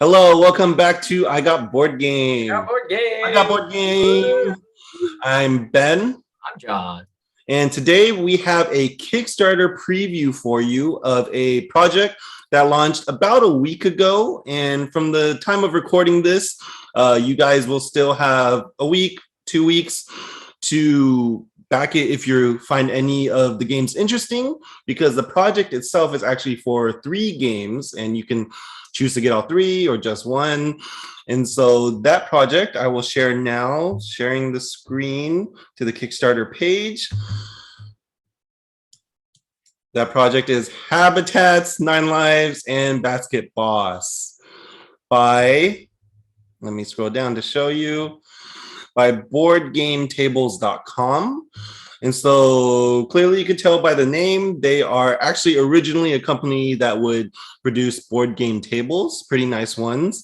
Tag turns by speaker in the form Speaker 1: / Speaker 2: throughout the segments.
Speaker 1: Hello, welcome back to I Got Board
Speaker 2: Got
Speaker 1: Game.
Speaker 2: board
Speaker 1: I Got
Speaker 2: game.
Speaker 1: Board Game. I'm Ben,
Speaker 2: I'm John.
Speaker 1: and today we have a Kickstarter preview for you of a project that launched about a week ago. And from the time of recording this, you guys will still have a week, 2 weeks to back it if you find any of the games interesting, because the project itself is actually for 3 games, and you can choose to get all 3 or just one. And so that project I will share now, sharing the screen to the Kickstarter page. That project is Habitats, 9 Lives, and Basketboss by, let me scroll down to show you, by boardgametables.com. And so clearly you can tell by the name, they are actually originally a company that would produce board game tables, pretty nice ones.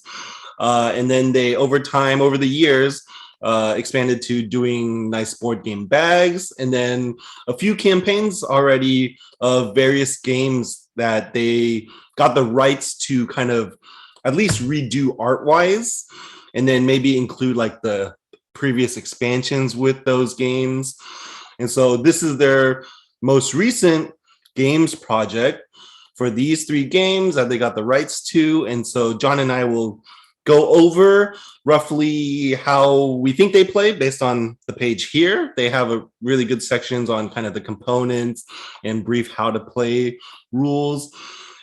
Speaker 1: And then they, over time, over the years, expanded to doing nice board game bags, and then a few campaigns already of various games that they got the rights to kind of at least redo art-wise, and then maybe include like the previous expansions with those games. And so this is their most recent games project for these 3 games that they got the rights to. And so John and I will go over roughly how we think they play based on the page here. They have a really good sections on kind of the components and brief how to play rules.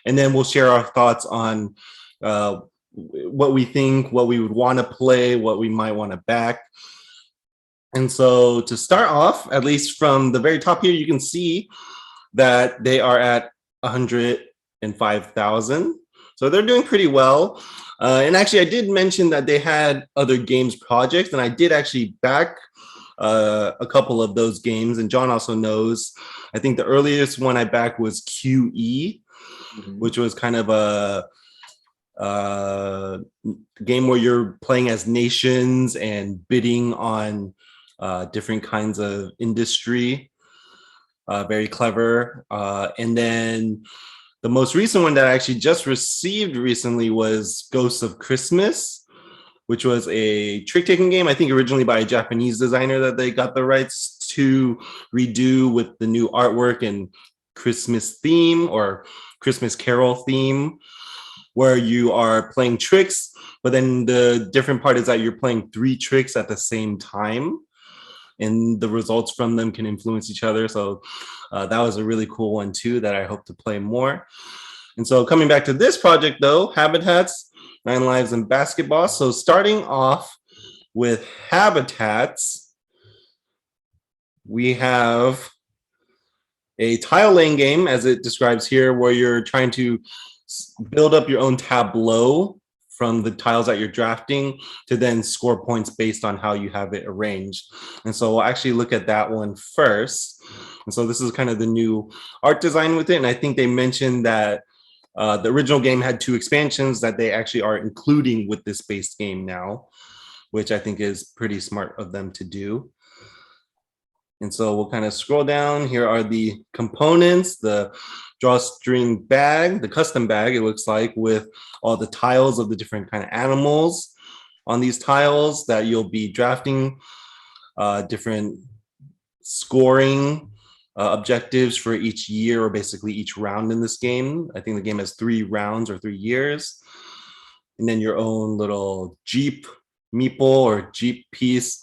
Speaker 1: And then we'll share our thoughts on what we think, what we would want to play, what we might want to back. And so to start off, at least from the very top here, you can see that they are at 105,000. So they're doing pretty well. And actually, I did mention that they had other games projects, and I did actually back a couple of those games. And John also knows, I think the earliest one I backed was QE, which was kind of a game where you're playing as nations and bidding on different kinds of industry. Very clever. And then the most recent one that I actually just received recently was Ghosts of Christmas, which was a trick-taking game, I think originally by a Japanese designer that they got the rights to redo with the new artwork and Christmas theme or Christmas Carol theme, where you are playing tricks, but then the different part is that you're playing 3 tricks at the same time, and the results from them can influence each other. So that was a really cool one too that I hope to play more. And so coming back to this project though, Habitats, 9 Lives, and Basketboss. So starting off with Habitats, we have a tile laying game, as it describes here, where you're trying to build up your own tableau from the tiles that you're drafting to then score points based on how you have it arranged. And so we'll actually look at that one first. And so this is kind of the new art design with it. And I think they mentioned that the original game had 2 expansions that they actually are including with this base game now, which I think is pretty smart of them to do. And so we'll kind of scroll down. Here are the components, the drawstring bag, the custom bag, it looks like, with all the tiles of the different kind of animals on these tiles that you'll be drafting, different scoring objectives for each year, or basically each round in this game. I think the game has 3 rounds or 3 years. And then your own little Jeep meeple or Jeep piece,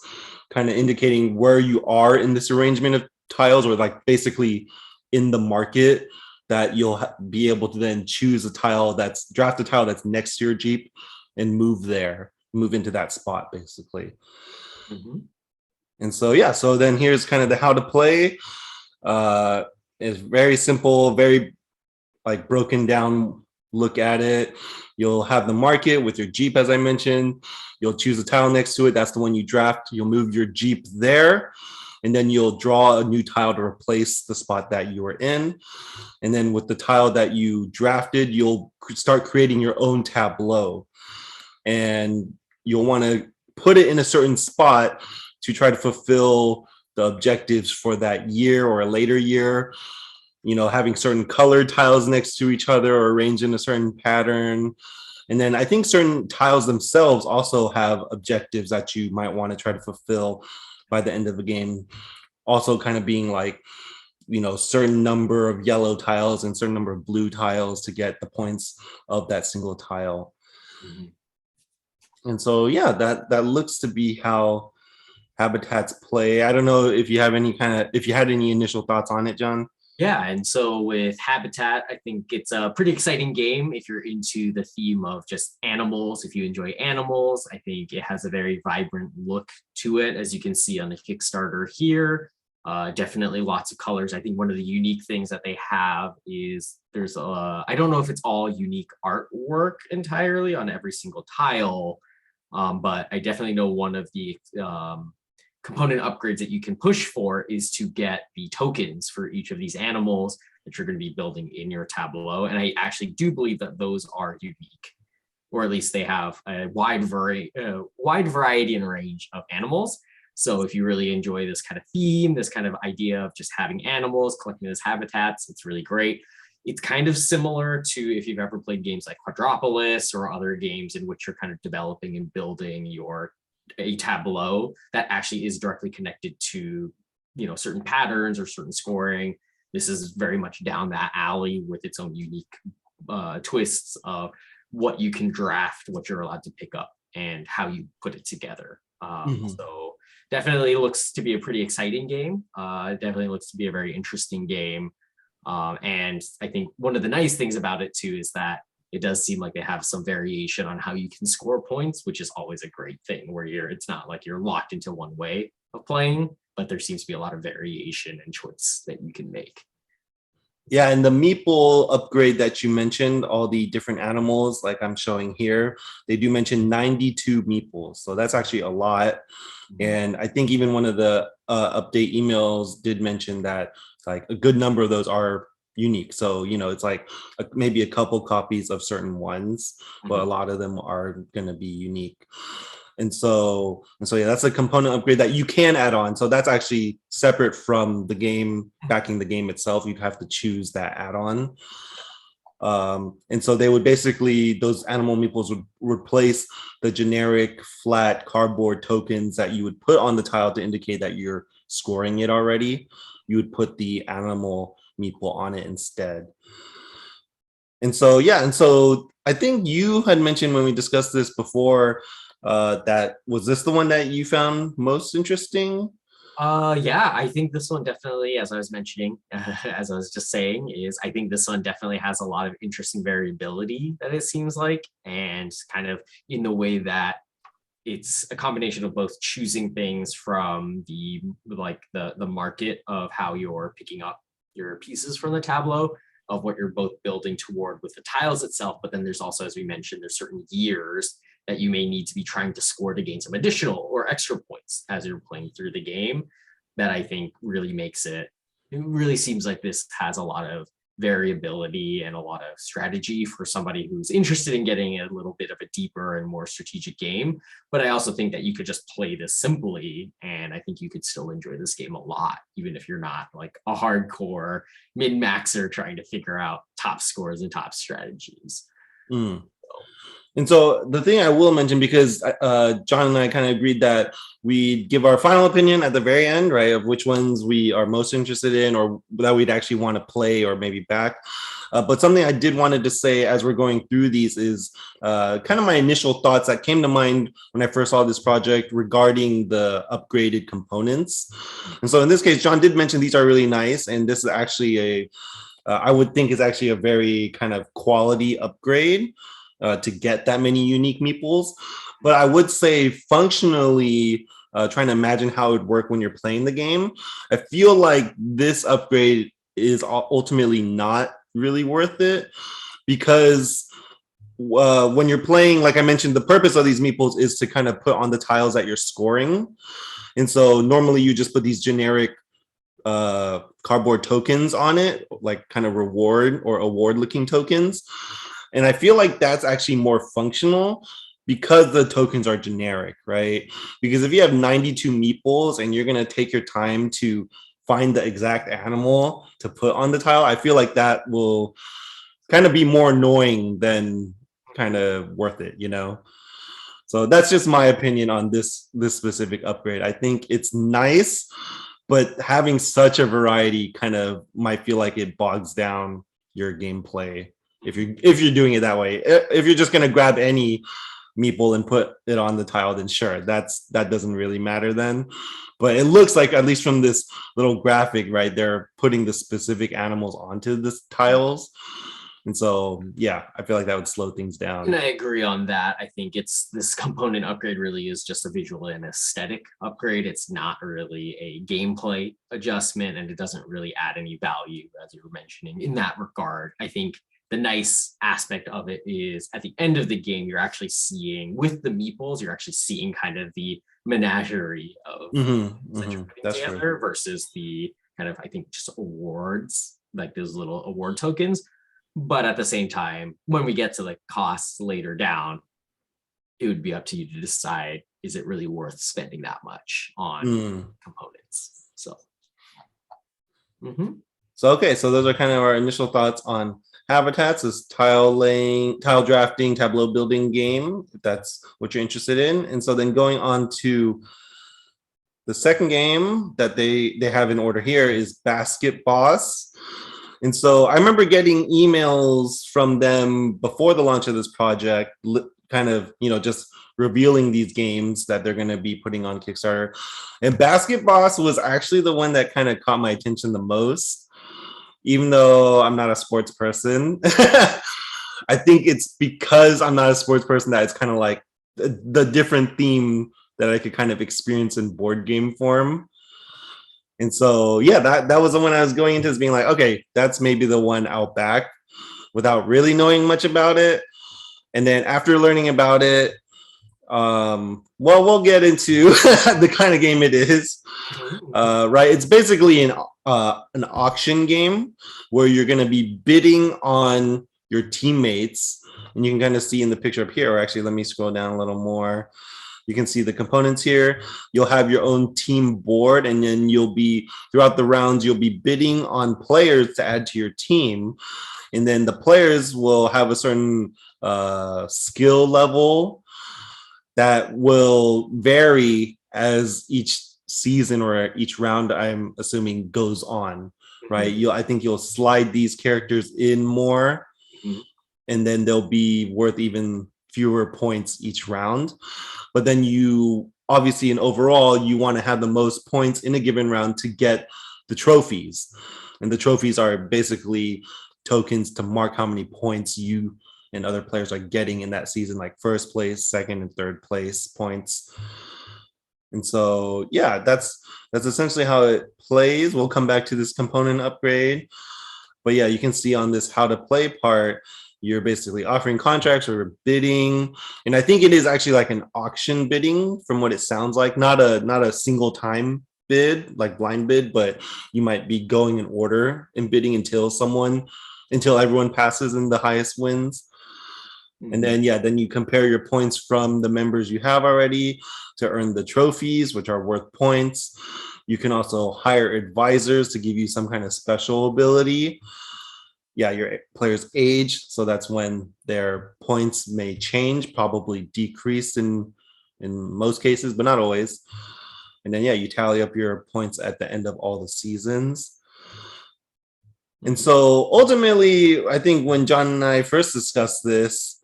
Speaker 1: kind of indicating where you are in this arrangement of tiles, or like basically in the market, that you'll be able to then choose a tile draft a tile that's next to your Jeep and move into that spot basically. And so, yeah, so then here's kind of the how to play. It's very simple, very like broken down look at it. You'll have the market with your Jeep, as I mentioned. You'll choose a tile next to it. That's the one you draft. You'll move your Jeep there, and then you'll draw a new tile to replace the spot that you were in. And then with the tile that you drafted, you'll start creating your own tableau. And you'll want to put it in a certain spot to try to fulfill the objectives for that year or a later year. You know, having certain colored tiles next to each other or arranged in a certain pattern. And then I think certain tiles themselves also have objectives that you might want to try to fulfill by the end of the game. Also kind of being like, certain number of yellow tiles and certain number of blue tiles to get the points of that single tile. Mm-hmm. And so, yeah, that looks to be how habitats play. I don't know if you have if you had any initial thoughts on it, John.
Speaker 2: Yeah, and so with Habitat, I think it's a pretty exciting game if you're into the theme of just animals. If you enjoy animals, I think it has a very vibrant look to it, as you can see on the Kickstarter here. Definitely lots of colors. I think one of the unique things that they have is there's I don't know if it's all unique artwork entirely on every single tile, but I definitely know one of the component upgrades that you can push for is to get the tokens for each of these animals that you're going to be building in your tableau. And I actually do believe that those are unique, or at least they have a wide variety and range of animals. So if you really enjoy this kind of theme, this kind of idea of just having animals, collecting those habitats, it's really great. It's kind of similar to if you've ever played games like Quadropolis or other games in which you're kind of developing and building a tableau that actually is directly connected to, certain patterns or certain scoring. This is very much down that alley with its own unique twists of what you can draft, what you're allowed to pick up, and how you put it together. So definitely looks to be a pretty exciting game. Definitely looks to be a very interesting game. And I think one of the nice things about it too is that it does seem like they have some variation on how you can score points, which is always a great thing where it's not like you're locked into one way of playing, but there seems to be a lot of variation and choice that you can make.
Speaker 1: Yeah, and the meeple upgrade that you mentioned, all the different animals, like I'm showing here, they do mention 92 meeples. So that's actually a lot. And I think even one of the update emails did mention that like a good number of those are unique. So, it's like maybe a couple copies of certain ones, but a lot of them are going to be unique. And so yeah, that's a component upgrade that you can add on. So that's actually separate from the game, backing the game itself. You'd have to choose that add-on. And so they would basically, those animal meeples would replace the generic flat cardboard tokens that you would put on the tile to indicate that you're scoring it already. You would put the animal meeple on it instead. And so, yeah, and so I think you had mentioned when we discussed this before, that was this the one that you found most interesting?
Speaker 2: Yeah, I think this one definitely, as I was mentioning, as I was just saying, is I think this one definitely has a lot of interesting variability that it seems like, and kind of in the way that it's a combination of both choosing things from the market of how you're picking up your pieces from the tableau of what you're both building toward with the tiles itself, but then there's also, as we mentioned, there's certain years that you may need to be trying to score to gain some additional or extra points as you're playing through the game. That I think really makes it really seems like this has a lot of variability and a lot of strategy for somebody who's interested in getting a little bit of a deeper and more strategic game. But I also think that you could just play this simply, and I think you could still enjoy this game a lot, even if you're not like a hardcore min-maxer trying to figure out top scores and top strategies.
Speaker 1: And so the thing I will mention, because John and I kind of agreed that we'd give our final opinion at the very end, right, of which ones we are most interested in or that we'd actually want to play or maybe back. But something I did wanted to say as we're going through these is kind of my initial thoughts that came to mind when I first saw this project regarding the upgraded components. And so in this case, John did mention these are really nice. And this is actually I would think is actually a very kind of quality upgrade. To get that many unique meeples. But I would say functionally, trying to imagine how it would work when you're playing the game, I feel like this upgrade is ultimately not really worth it, because when you're playing, like I mentioned, the purpose of these meeples is to kind of put on the tiles that you're scoring. And so normally you just put these generic cardboard tokens on it, like kind of reward or award looking tokens. And I feel like that's actually more functional because the tokens are generic, right? Because if you have 92 meeples and you're going to take your time to find the exact animal to put on the tile, I feel like that will kind of be more annoying than kind of worth it, you know? So that's just my opinion on this specific upgrade. I think it's nice, but having such a variety kind of might feel like it bogs down your gameplay if you're doing it that way. If you're just gonna grab any meeple and put it on the tile, then sure, that doesn't really matter then. But it looks like, at least from this little graphic, right, they're putting the specific animals onto the tiles. And so, yeah, I feel like that would slow things down.
Speaker 2: And I agree on that. I think it's this component upgrade really is just a visual and aesthetic upgrade. It's not really a gameplay adjustment, and it doesn't really add any value, as you were mentioning, in that regard. I think the nice aspect of it is at the end of the game, you're actually seeing, with the meeples, you're actually seeing kind of the menagerie of that you're putting together versus the kind of, I think, just awards, like those little award tokens. But at the same time, when we get to the costs later down, it would be up to you to decide, is it really worth spending that much on components? So,
Speaker 1: so okay, so those are kind of our initial thoughts on Habitats, this tile laying, tile drafting, tableau building game, if that's what you're interested in. And so then going on to the second game that they have in order here is Basketboss. And so I remember getting emails from them before the launch of this project, kind of, just revealing these games that they're going to be putting on Kickstarter. And Basketboss was actually the one that kind of caught my attention the most, even though I'm not a sports person. I think it's because I'm not a sports person that it's kind of like the different theme that I could kind of experience in board game form. And so, yeah, that was the one I was going into, as being like, okay, that's maybe the one out back, without really knowing much about it. And then after learning about it, we'll get into the kind of game it is, right? It's basically an auction game where you're going to be bidding on your teammates. And you can kind of see in the picture up here, or actually, let me scroll down a little more. You can see the components here. You'll have your own team board, and then you'll be, throughout the rounds, you'll be bidding on players to add to your team. And then the players will have a certain skill level that will vary as each season or each round, I'm assuming, goes on, right? I think you'll slide these characters in more, and then they'll be worth even fewer points each round. But then you obviously, and overall, you want to have the most points in a given round to get the trophies. And the trophies are basically tokens to mark how many points you and other players are getting in that season, like first place, second and third place points. And so, yeah, that's essentially how it plays. We'll come back to this component upgrade. But yeah, you can see on this how to play part, you're basically offering contracts or bidding. And I think it is actually like an auction bidding from what it sounds like, not a single time bid, like blind bid, but you might be going in order and bidding until everyone passes and the highest wins. And then, then you compare your points from the members you have already to earn the trophies, which are worth points. You can also hire advisors to give you some kind of special ability. Yeah, your player's age. So that's when their points may change, probably decrease in most cases, but not always. And then, you tally up your points at the end of all the seasons. And so ultimately, I think when John and I first discussed this,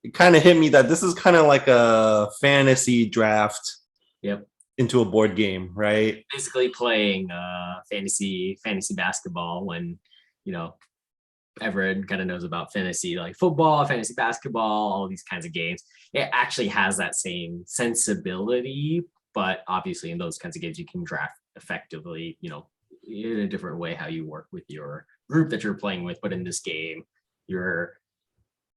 Speaker 1: it kind of hit me that this is kind of like a fantasy draft into a board game, right?
Speaker 2: Basically playing fantasy basketball when, everyone kind of knows about fantasy, like football, fantasy basketball, all these kinds of games. It actually has that same sensibility, but obviously in those kinds of games, you can draft effectively, in a different way how you work with your group that you're playing with. But in this game, you're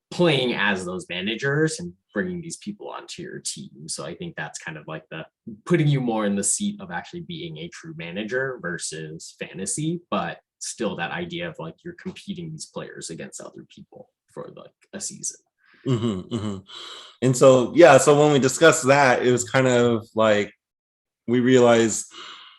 Speaker 2: playing as those managers and bringing these people onto your team. So I think that's kind of like the putting you more in the seat of actually being a true manager versus fantasy, but still that idea of like you're competing these players against other people for like a season.
Speaker 1: And so, so when we discussed that, it was kind of like, we realized,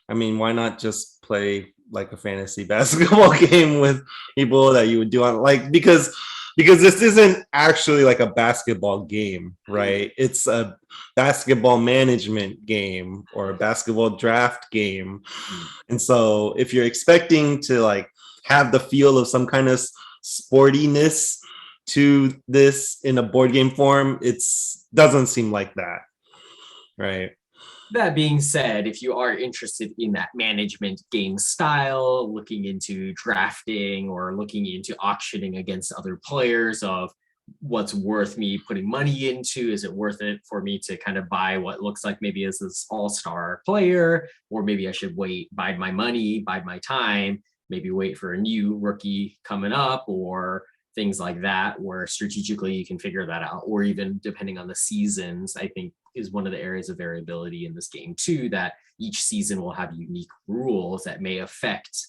Speaker 1: I mean, why not just play like a fantasy basketball game with people that you would do on, like, because because this isn't actually like a basketball game, right? It's a basketball management game or a basketball draft game. And so if you're expecting to like have the feel of some kind of sportiness to this in a board game form, it's doesn't seem like that, right?
Speaker 2: That being said, if you are interested in that management game style, looking into drafting or looking into auctioning against other players of what's worth me putting money into, is it worth it for me to kind of buy what looks like maybe as this all-star player, or maybe I should wait, bide my money, bide my time, maybe wait for a new rookie coming up, or things like that, where strategically you can figure that out, or even depending on the seasons, I think is one of the areas of variability in this game too, that each season will have unique rules that may affect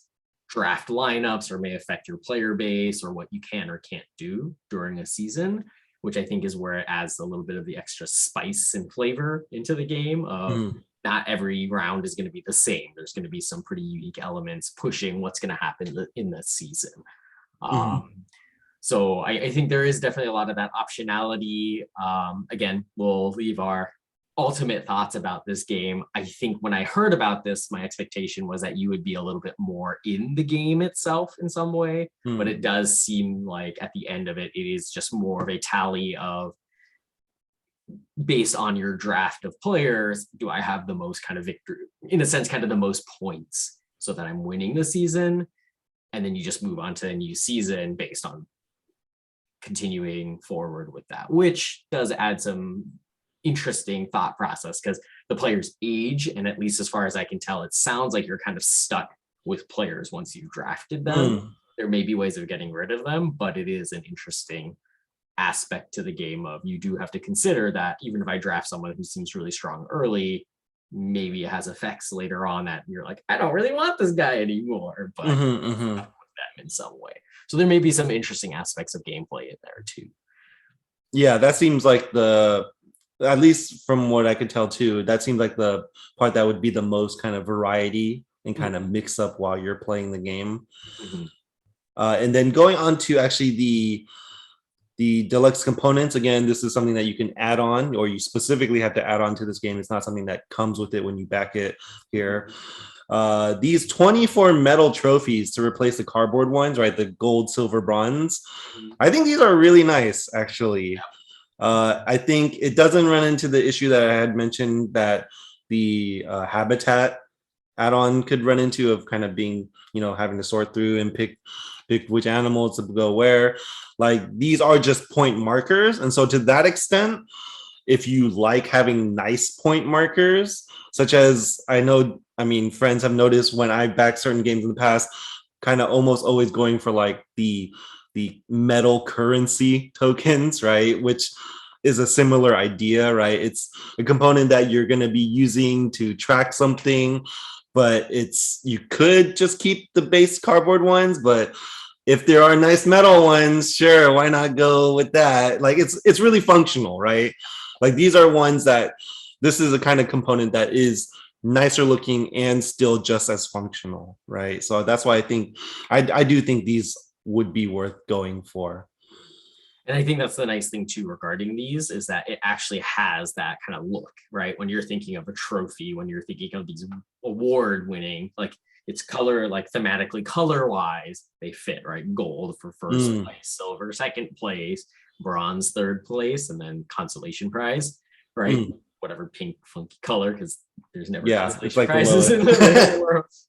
Speaker 2: draft lineups or may affect your player base or what you can or can't do during a season, which I think is where it adds a little bit of the extra spice and flavor into the game of not every round is going to be the same. There's going to be some pretty unique elements pushing what's going to happen in the season. So I think there is definitely a lot of that optionality. Again, we'll leave our ultimate thoughts about this game. I think when I heard about this, my expectation was that you would be a little bit more in the game itself in some way, but it does seem like at the end of it, it is just more of a tally of, based on your draft of players, do I have the most kind of victory, in a sense, kind of the most points so that I'm winning the season? And then you just move on to a new season based on continuing forward with that, which does add some interesting thought process because the players age, and at least as far as I can tell, it sounds like you're kind of stuck with players once you've drafted them. There may be ways of getting rid of them, but it is an interesting aspect to the game of, you do have to consider that even if I draft someone who seems really strong early, maybe it has effects later on that you're like, I don't really want this guy anymore, but with them in some way. So there may be some interesting aspects of gameplay in there too.
Speaker 1: Yeah, that seems like at least from what I could tell too, that seems like the part that would be the most kind of variety and kind of mix up while you're playing the game. And then going on to actually the deluxe components, again, this is something that you can add on, or you specifically have to add on to this game. It's not something that comes with it when you back it here. These 24 metal trophies to replace the cardboard ones, right? The gold, silver, bronze. I think these are really nice, actually. I think it doesn't run into the issue that I had mentioned that the habitat add-on could run into, of kind of being, having to sort through and pick which animals to go where. Like, these are just point markers. And so to that extent, if you like having nice point markers, such as friends have noticed when I back certain games in the past, kind of almost always going for like the metal currency tokens, right? Which is a similar idea, right? It's a component that you're going to be using to track something, but you could just keep the base cardboard ones, but if there are nice metal ones, sure, why not go with that? Like, it's really functional, right? Like, these are ones that, this is a kind of component that is nicer looking and still just as functional, right? So that's why I think, I do think these would be worth going for.
Speaker 2: And I think that's the nice thing too regarding these, is that it actually has that kind of look, right? When you're thinking of a trophy, when you're thinking of these award winning, like, it's color, like thematically color wise, they fit, right? Gold for first place, silver second place, bronze third place, and then consolation prize, right? Whatever pink funky color, because there's never consolation
Speaker 1: like
Speaker 2: prizes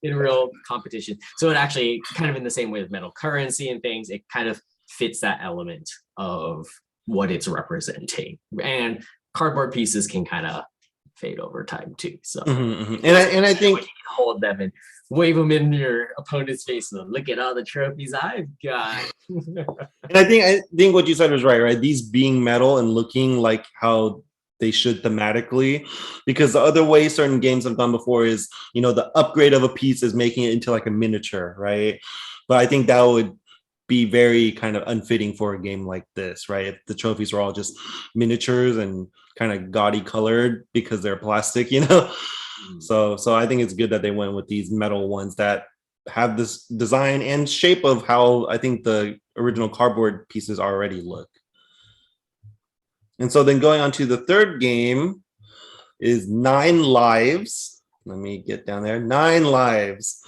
Speaker 2: in real competition. So it actually kind of in the same way with metal currency and things, it kind of fits that element of what it's representing. And cardboard pieces can kind of fade over time too. So
Speaker 1: and I think
Speaker 2: you can hold them and wave them in your opponent's face and look at all the trophies I've got.
Speaker 1: And I think what you said was right? These being metal and looking like how they should thematically, because the other way certain games have gone before is, the upgrade of a piece is making it into like a miniature, right? But I think that would be very kind of unfitting for a game like this, right? If the trophies were all just miniatures and kind of gaudy colored because they're plastic, So I think it's good that they went with these metal ones that have this design and shape of how I think the original cardboard pieces already look. And so then going on to the third game is 9 Lives. Let me get down there. 9 Lives,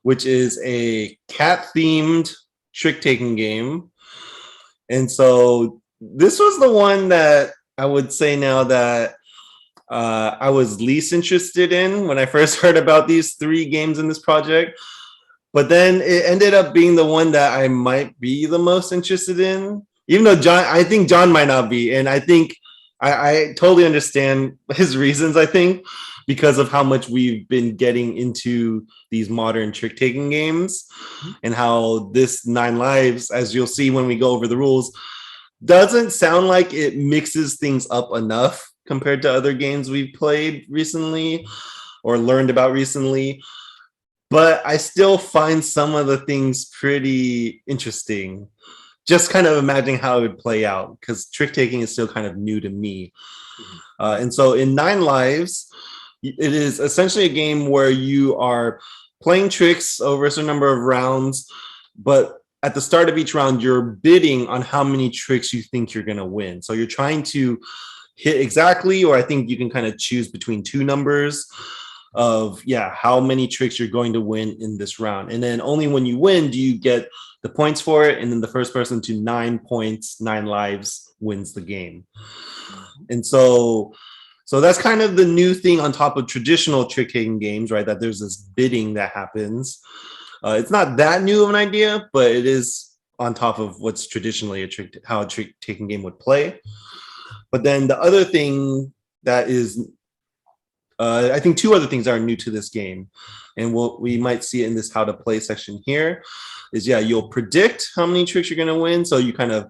Speaker 1: which is a cat-themed trick-taking game. And so this was the one that I would say now that I was least interested in when I first heard about these 3 games in this project. But then it ended up being the one that I might be the most interested in, even though I think John might not be. And I think I totally understand his reasons, I think, because of how much we've been getting into these modern trick taking games and how this 9 Lives, as you'll see when we go over the rules, doesn't sound like it mixes things up enough compared to other games we've played recently or learned about recently. But I still find some of the things pretty interesting. Just kind of imagining how it would play out, because trick taking is still kind of new to me. And so in 9 Lives, it is essentially a game where you are playing tricks over a certain number of rounds, but at the start of each round, you're bidding on how many tricks you think you're going to win. So you're trying to hit exactly, or I think you can kind of choose between 2 numbers of how many tricks you're going to win in this round. And then only when you win do you get the points for it, and then the first person to 9 points, 9 lives wins the game. And so that's kind of the new thing on top of traditional trick taking games, right? That there's this bidding that happens. It's not that new of an idea, but it is on top of what's traditionally how a trick taking game would play. But then the other thing that is I think 2 other things are new to this game, and we might see it in this how to play section here, is you'll predict how many tricks you're going to win. So you kind of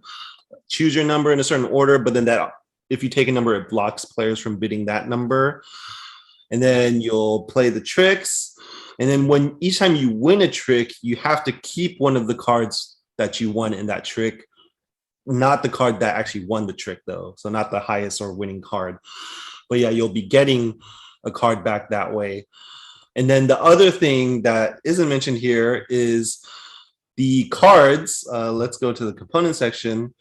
Speaker 1: choose your number in a certain order, but then that if you take a number, it blocks players from bidding that number. And then you'll play the tricks. And then each time you win a trick, you have to keep one of the cards that you won in that trick, not the card that actually won the trick though. So not the highest or winning card. But you'll be getting a card back that way. And then the other thing that isn't mentioned here is the cards. Let's go to the component section.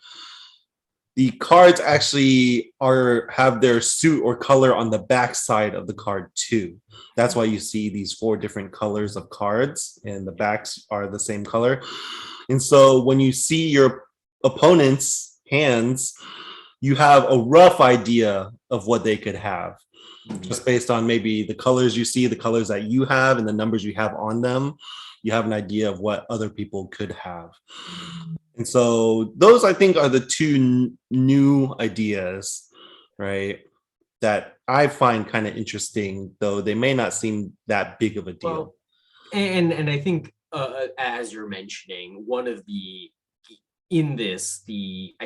Speaker 1: The cards actually have their suit or color on the back side of the card too. That's why you see these 4 different colors of cards, and the backs are the same color. And so when you see your opponent's hands, you have a rough idea of what they could have, just based on maybe the colors you see, the colors that you have, and the numbers you have on them. You have an idea of what other people could have. And so those, I think, are the 2 new ideas, right, that I find kind of interesting, though they may not seem that big of a deal.
Speaker 2: Well, and I think, as you're mentioning, one of I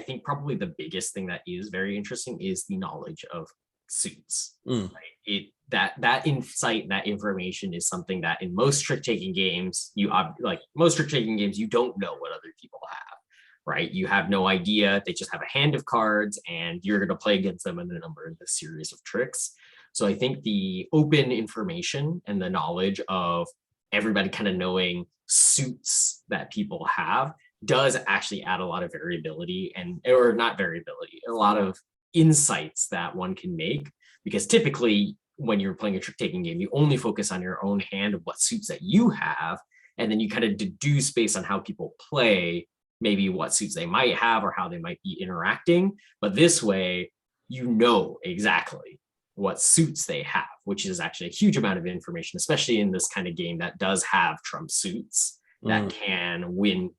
Speaker 2: think probably the biggest thing that is very interesting is the knowledge of suits. Right? That insight, that information is something that in most trick-taking games, you don't know what other people have, right? You have no idea. They just have a hand of cards, and you're going to play against them in a number of the series of tricks. So I think the open information and the knowledge of everybody kind of knowing suits that people have does actually add a lot of variability, or not variability, a lot of insights that one can make, because typically when you're playing a trick taking game, you only focus on your own hand of what suits that you have, and then you kind of deduce based on how people play maybe what suits they might have or how they might be interacting. But this way, you know exactly what suits they have, which is actually a huge amount of information, especially in this kind of game that does have trump suits that can win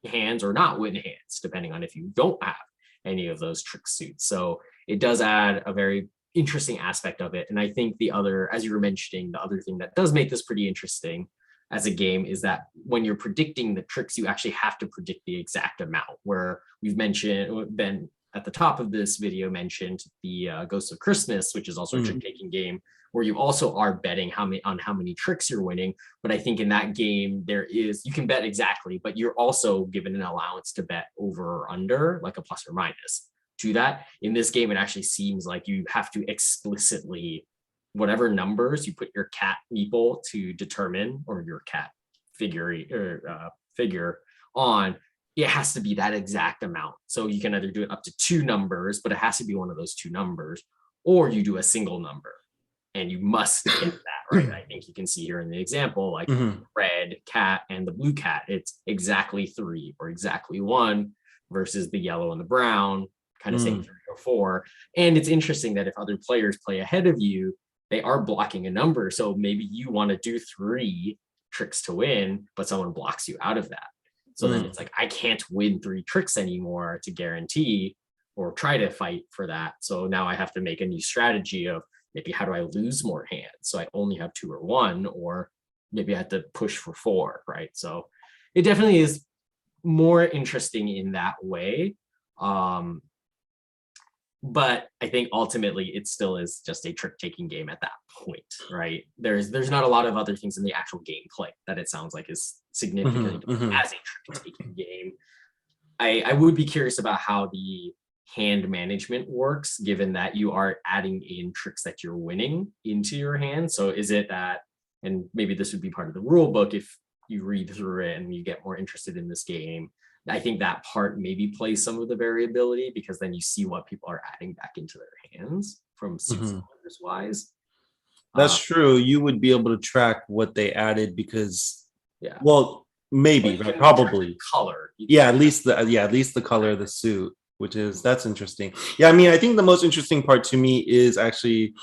Speaker 2: hands or not win hands, depending on if you don't have any of those trick suits. So it does add a very interesting aspect of it. And I think as you were mentioning, the other thing that does make this pretty interesting as a game is that when you're predicting the tricks, you actually have to predict the exact amount, where we've been at the top of this video mentioned the Ghost of Christmas, which is also a trick-taking game, where you also are betting on how many tricks you're winning. But I think in that game, you can bet exactly, but you're also given an allowance to bet over or under, like a plus or minus to that. In this game, it actually seems like you have to explicitly, whatever numbers you put your cat meeple to determine, or your cat figure on, it has to be that exact amount. So you can either do it up to 2 numbers, but it has to be one of those 2 numbers, or you do a single number and you must get that right. I think you can see here in the example, like red cat and the blue cat, it's exactly 3 or exactly 1 versus the yellow and the brown kind of saying 3 or 4. And it's interesting that if other players play ahead of you, they are blocking a number. So maybe you want to do 3 tricks to win, but someone blocks you out of that. So then it's like, I can't win 3 tricks anymore to guarantee or try to fight for that. So now I have to make a new strategy of maybe how do I lose more hands? So I only have 2 or 1, or maybe I have to push for 4, right? So it definitely is more interesting in that way. But I think ultimately it still is just a trick-taking game at that point, right? There's not a lot of other things in the actual gameplay that it sounds like is significantly different as a trick-taking game. I would be curious about how the hand management works, given that you are adding in tricks that you're winning into your hand. So is it that, and maybe this would be part of the rule book if you read through it and you get more interested in this game, I think that part maybe plays some of the variability, because then you see what people are adding back into their hands from suits wise.
Speaker 1: That's true. You would be able to track what they added because,
Speaker 2: yeah,
Speaker 1: well, maybe, right? Probably
Speaker 2: color.
Speaker 1: Yeah, at least the color of the suit, which is, that's interesting. Yeah, I mean, I think the most interesting part to me is actually,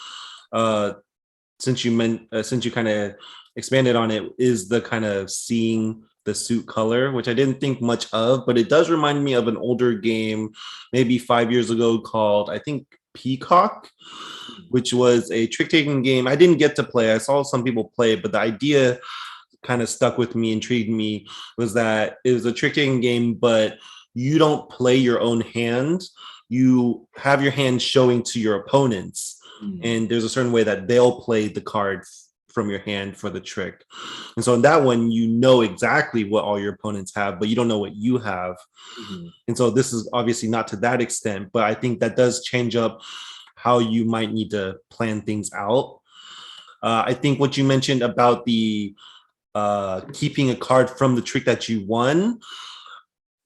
Speaker 1: since you kind of expanded on it, is the kind of seeing the suit color, which I didn't think much of, but it does remind me of an older game, maybe 5 years ago, called, I think, Peacock, which was a trick-taking game. I didn't get to play. I saw some people play it, but the idea kind of stuck with me, intrigued me, was that it was a trick-taking game, but you don't play your own hand. You have your hand showing to your opponents, and there's a certain way that they'll play the cards from your hand for the trick. And so in that one, you know exactly what all your opponents have, but you don't know what you have. And so this is obviously not to that extent, but I think that does change up how you might need to plan things out. I think what you mentioned about the keeping a card from the trick that you won,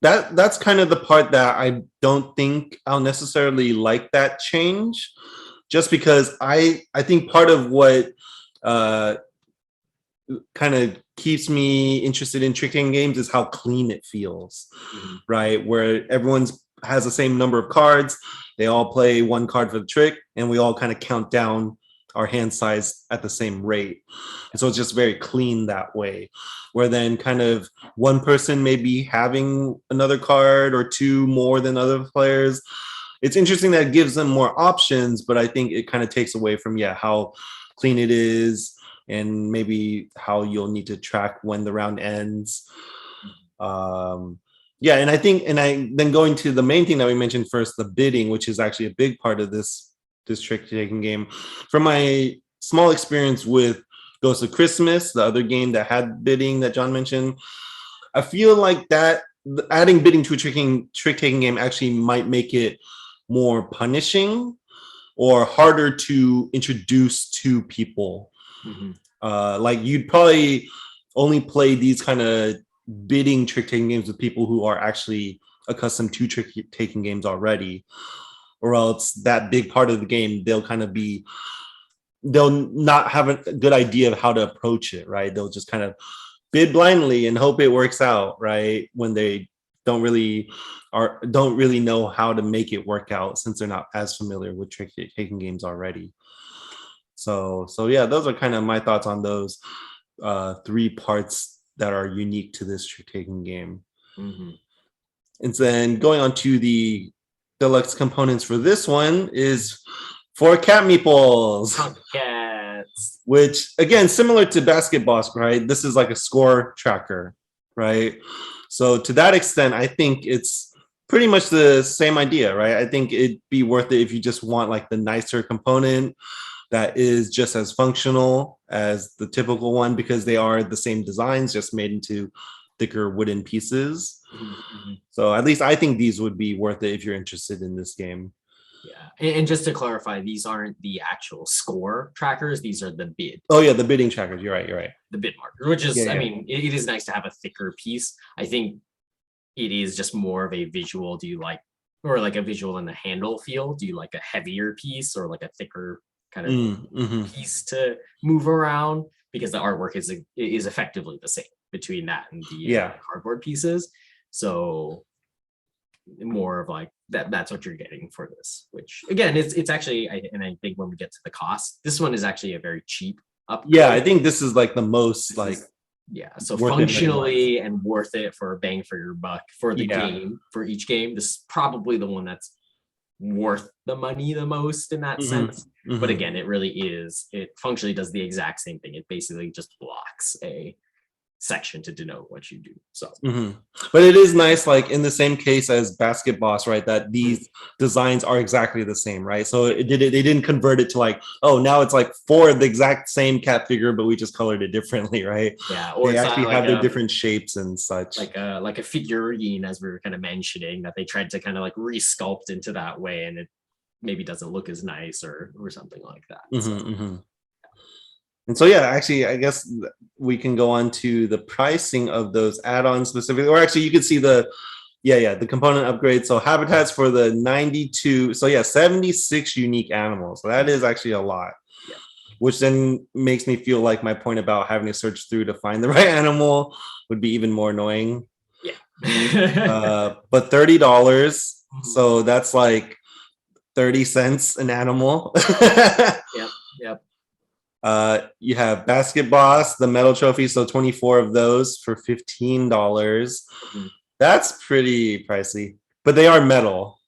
Speaker 1: that's kind of the part that I don't think I'll necessarily like that change, just because I think part of what kind of keeps me interested in trick-taking games is how clean it feels, right? Where everyone's has the same number of cards, they all play 1 card for the trick, and we all kind of count down our hand size at the same rate. And so it's just very clean that way, where then kind of one person may be having another card or 2 more than other players. It's interesting that it gives them more options, but I think it kind of takes away from, how clean it is, and maybe how you'll need to track when the round ends. And I think, then going to the main thing that we mentioned first, the bidding, which is actually a big part of this trick-taking game. From my small experience with Ghost of Christmas, the other game that had bidding that John mentioned, I feel like that adding bidding to a trick-taking game actually might make it more punishing or harder to introduce to people. Like you'd probably only play these kind of bidding trick-taking games with people who are actually accustomed to trick-taking games already, or else that big part of the game, they'll not have a good idea of how to approach it, right? They'll just kind of bid blindly and hope it works out, right? When they don't really know how to make it work out, since they're not as familiar with trick-taking games already. So yeah, those are kind of my thoughts on those 3 parts that are unique to this trick-taking game. And then going on to the deluxe components for this one is 4 cat meeples.
Speaker 2: Cats.
Speaker 1: Which, again, similar to Basketboss, right? This is like a score tracker, right? So to that extent, I think it's pretty much the same idea, right? I think it'd be worth it if you just want like the nicer component that is just as functional as the typical one, because they are the same designs, just made into thicker wooden pieces. So at least I think these would be worth it if you're interested in this game.
Speaker 2: Yeah, and just to clarify, these aren't the actual score trackers. These are the bid.
Speaker 1: Oh yeah, the bidding trackers. You're right. You're right.
Speaker 2: The bid marker, which
Speaker 1: Yeah,
Speaker 2: is, I
Speaker 1: yeah.
Speaker 2: mean, it is nice to have a thicker piece. I think it is just more of a visual. Do you like, or like a visual in the handle feel? Do you like a heavier piece or like a thicker kind of
Speaker 1: Mm-hmm.
Speaker 2: piece to move around? Because the artwork is effectively the same between that and the
Speaker 1: Yeah.
Speaker 2: cardboard pieces. So more of like that's what you're getting for this, which again it's actually and I think when we get to the cost, this one is actually a very cheap upgrade.
Speaker 1: Yeah, I think this is like the most like
Speaker 2: yeah, so
Speaker 1: worth
Speaker 2: functionally and worth it for a bang for your buck for the
Speaker 1: Yeah.
Speaker 2: game, for each game. This is probably the one that's worth the money the most in that sense. But again, it really is, it functionally does the exact same thing. It basically just blocks a section to denote what you do. So
Speaker 1: but it is nice, like in the same case as Basketboss, right, that these designs are exactly the same, right? So they didn't convert it to like, oh, now it's like for the exact same cat figure, but we just colored it differently, right?
Speaker 2: Yeah, or
Speaker 1: they
Speaker 2: it's
Speaker 1: actually
Speaker 2: not
Speaker 1: have
Speaker 2: like
Speaker 1: their different shapes and such,
Speaker 2: like a figurine, as we were kind of mentioning, that they tried to kind of like resculpt into that way, and it maybe doesn't look as nice or something like that. So.
Speaker 1: And so, yeah, actually, I guess we can go on to the pricing of those add-ons specifically, or actually, you can see the component upgrade. So habitats for the 92, so yeah, 76 unique animals. So that is actually a lot, which then makes me feel like my point about having to search through to find the right animal would be even more annoying.
Speaker 2: Yeah.
Speaker 1: But $30, so that's like 30 cents an animal.
Speaker 2: Yep.
Speaker 1: You have Basketboss, the medal trophy, so 24 of those for $15. That's pretty pricey, but they are metal.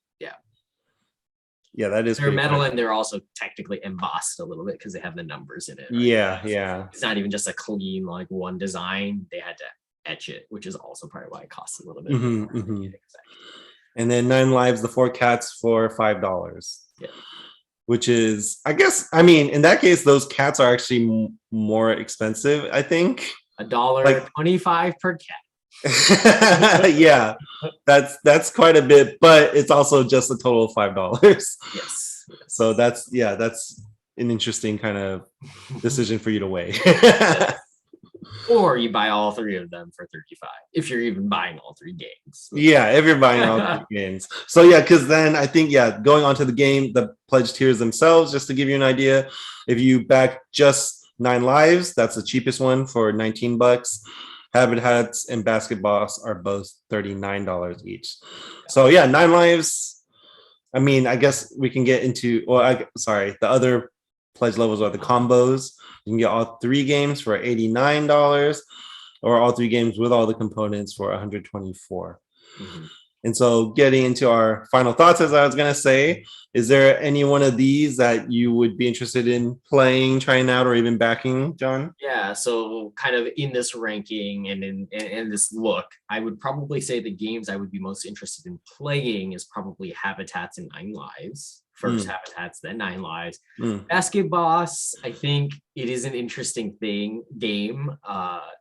Speaker 1: Yeah, that is
Speaker 2: they're metal
Speaker 1: pricey.
Speaker 2: and they're also technically embossed a little bit because they have the numbers in it.
Speaker 1: Right? Yeah.
Speaker 2: It's not even just a clean like one design. They had to etch it, which is also probably why it costs a little bit more.
Speaker 1: And then 9 lives, the 4 cats for $5.
Speaker 2: Yeah.
Speaker 1: Which is, I guess, I mean, in that case, those cats are actually more expensive, I think.
Speaker 2: $1.25 per cat.
Speaker 1: Yeah, that's quite a bit, but it's also just a total of $5.
Speaker 2: Yes.
Speaker 1: So that's an interesting kind of decision for you to weigh.
Speaker 2: Or you buy all 3 of them for $35 if you're even buying all 3 games.
Speaker 1: Yeah, if you're buying all 3 games. So yeah, because then I think going on to the game, the pledge tiers themselves, just to give you an idea, if you back just 9 lives, that's the cheapest one for $19. Habitats and Basketboss are both $39 each. So yeah, 9 lives. I mean, I guess we can get into, the other pledge levels are the combos. You can get all 3 games for $89, or all 3 games with all the components for $124. And so getting into our final thoughts, as I was going to say, is there any one of these that you would be interested in playing, trying out, or even backing, John?
Speaker 2: Yeah, so kind of in this ranking and in this look, I would probably say the games I would be most interested in playing is probably Habitats and 9 Lives. First Habitats, then 9 Lives. Basketboss, I think it is an interesting game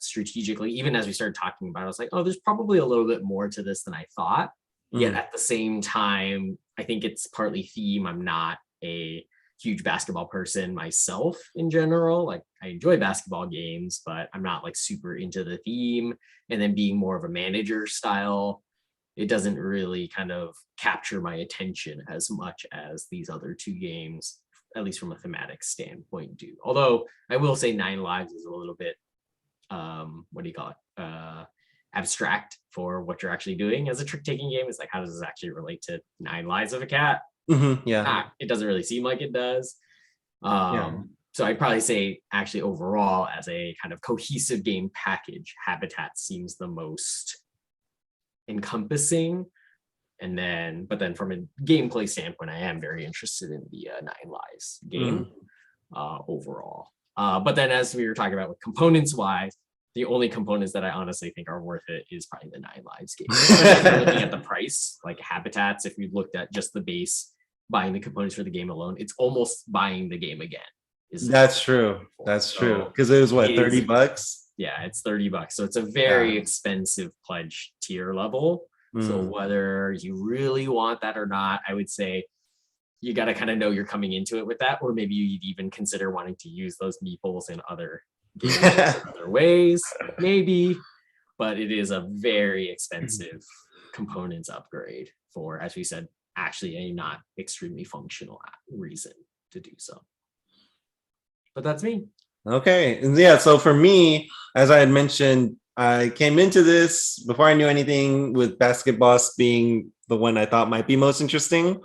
Speaker 2: strategically. Even as we started talking about it, I was like, oh, there's probably a little bit more to this than I thought. Yet at the same time, I think it's partly theme. I'm not a huge basketball person myself in general. Like I enjoy basketball games, but I'm not like super into the theme. And then being more of a manager style, it doesn't really kind of capture my attention as much as these other 2 games, at least from a thematic standpoint, do. Although I will say 9 Lives is a little bit, abstract for what you're actually doing as a trick-taking game. It's like, how does this actually relate to 9 Lives of a Cat? It doesn't really seem like it does. So I'd probably say actually overall as a kind of cohesive game package, Habitat seems the most encompassing. But then from a gameplay standpoint, I am very interested in the 9 Lives game overall. But then as we were talking about with components wise, the only components that I honestly think are worth it is probably the 9 Lives game. If you're looking at the price, like Habitats, if we looked at just the base, buying the components for the game alone, it's almost buying the game again.
Speaker 1: That's true. That's true. Because it was what, $30?
Speaker 2: Yeah, it's $30. So it's a very expensive pledge tier level. So whether you really want that or not, I would say you got to kind of know you're coming into it with that, or maybe you'd even consider wanting to use those meeples in other games or other ways, maybe. But it is a very expensive components upgrade for, as we said, actually a not extremely functional reason to do so. But that's me.
Speaker 1: Okay. And yeah, so for me, as I had mentioned, I came into this before I knew anything, with Basketboss being the one I thought might be most interesting.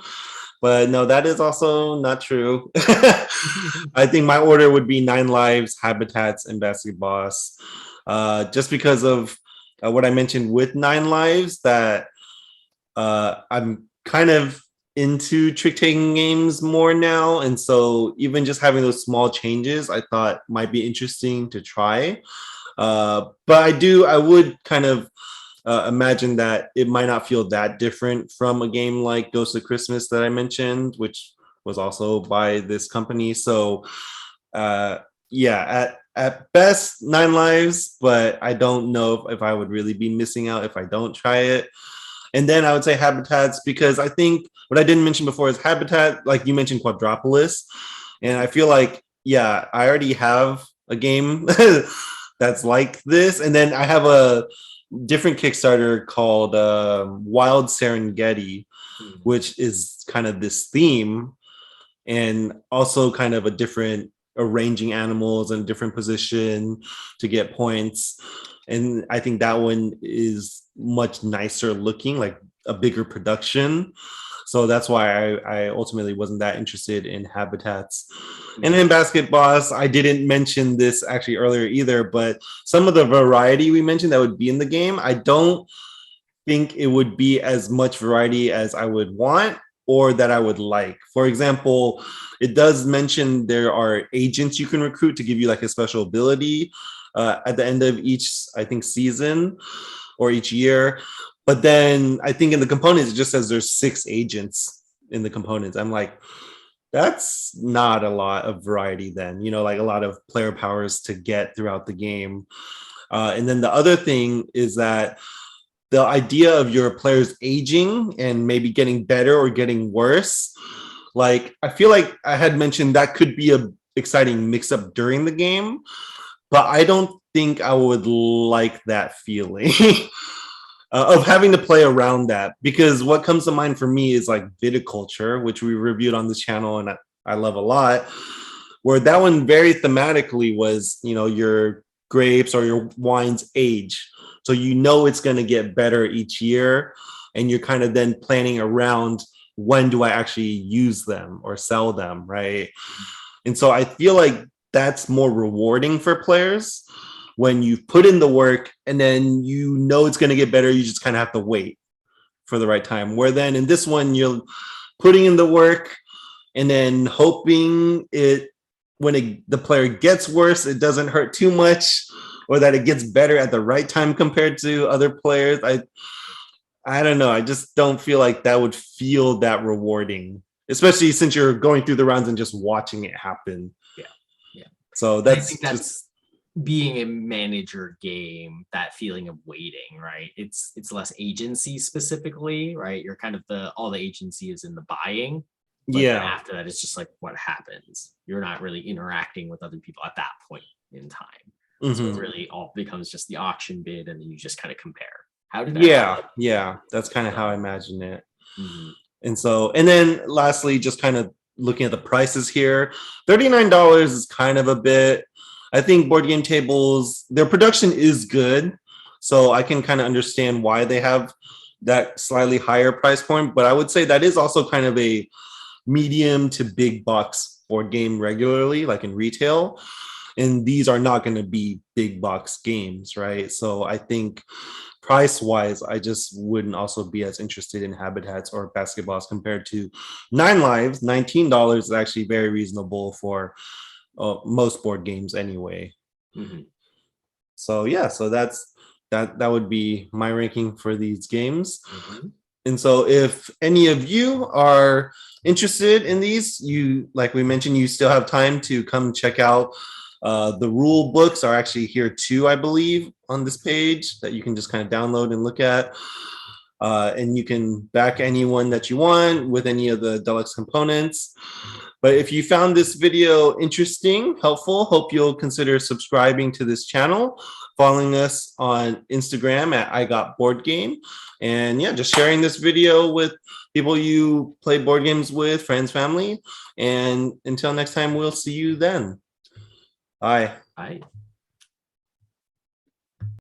Speaker 1: But no, that is also not true. I think my order would be 9 Lives, Habitats, and Basketboss. Just because of what I mentioned with 9 Lives, that I'm kind of into trick-taking games more now. And so even just having those small changes, I thought might be interesting to try. But I would kind of imagine that it might not feel that different from a game like Ghost of Christmas that I mentioned, which was also by this company. So yeah, at best 9 Lives, but I don't know if I would really be missing out if I don't try it. And then I would say Habitats, because I think what I didn't mention before is Habitat, like you mentioned Quadropolis. And I feel like, yeah, I already have a game that's like this. And then I have a different Kickstarter called Wild Serengeti, which is kind of this theme, and also kind of a different arranging animals in a different position to get points. And I think that one is much nicer looking, like a bigger production. So that's why I ultimately wasn't that interested in Habitats. And in Basketboss, I didn't mention this actually earlier either, but some of the variety we mentioned that would be in the game, I don't think it would be as much variety as I would want or that I would like. For example, it does mention there are agents you can recruit to give you like a special ability at the end of each, I think, season or each year. But then I think in the components, it just says there's 6 agents in the components. I'm like, that's not a lot of variety then, like a lot of player powers to get throughout the game. And then the other thing is that the idea of your players aging and maybe getting better or getting worse, like I feel like I had mentioned that could be a exciting mix up during the game, but I don't think I would like that feeling of having to play around that, because what comes to mind for me is like viticulture, which we reviewed on this channel and I love a lot, where that one very thematically was, your grapes or your wines age. So it's going to get better each year, and you're kind of then planning around when do I actually use them or sell them, right? And so I feel like that's more rewarding for players when you put in the work and then it's going to get better. You just kind of have to wait for the right time. Where then in this one, you're putting in the work and then hoping the player gets worse, it doesn't hurt too much, or that it gets better at the right time compared to other players. I don't know. I just don't feel like that would feel that rewarding, especially since you're going through the rounds and just watching it happen.
Speaker 2: Yeah.
Speaker 1: So
Speaker 2: I think that's being a manager game, that feeling of waiting, right? It's less agency specifically, right? You're kind of all the agency is in the buying. But then after that, it's just like what happens. You're not really interacting with other people at that point in time. Mm-hmm. So it really all becomes just the auction bid, and then you just kind of compare. How did that
Speaker 1: happen? That's kind of how I imagine it. Mm-hmm. And then lastly, just kind of looking at the prices here, $39 is kind of a bit. I think Board Game Tables, their production is good, so I can kind of understand why they have that slightly higher price point. But I would say that is also kind of a medium to big box board game regularly, like in retail. And these are not going to be big box games, right? So I think price-wise, I just wouldn't also be as interested in Habitats or Basketboss compared to 9 Lives. $19 is actually very reasonable for most board games anyway. Mm-hmm. So yeah, so that would be my ranking for these games. Mm-hmm. And so if any of you are interested in these, like we mentioned, you still have time to come check out. The rule books are actually here too, I believe, on this page that you can just kind of download and look at. and you can back anyone that you want with any of the deluxe components. But if you found this video interesting, helpful, hope you'll consider subscribing to this channel, following us on Instagram at I Got Board Game, and yeah, just sharing this video with people you play board games with, friends, family. And until next time, we'll see you then. Bye.
Speaker 2: Bye.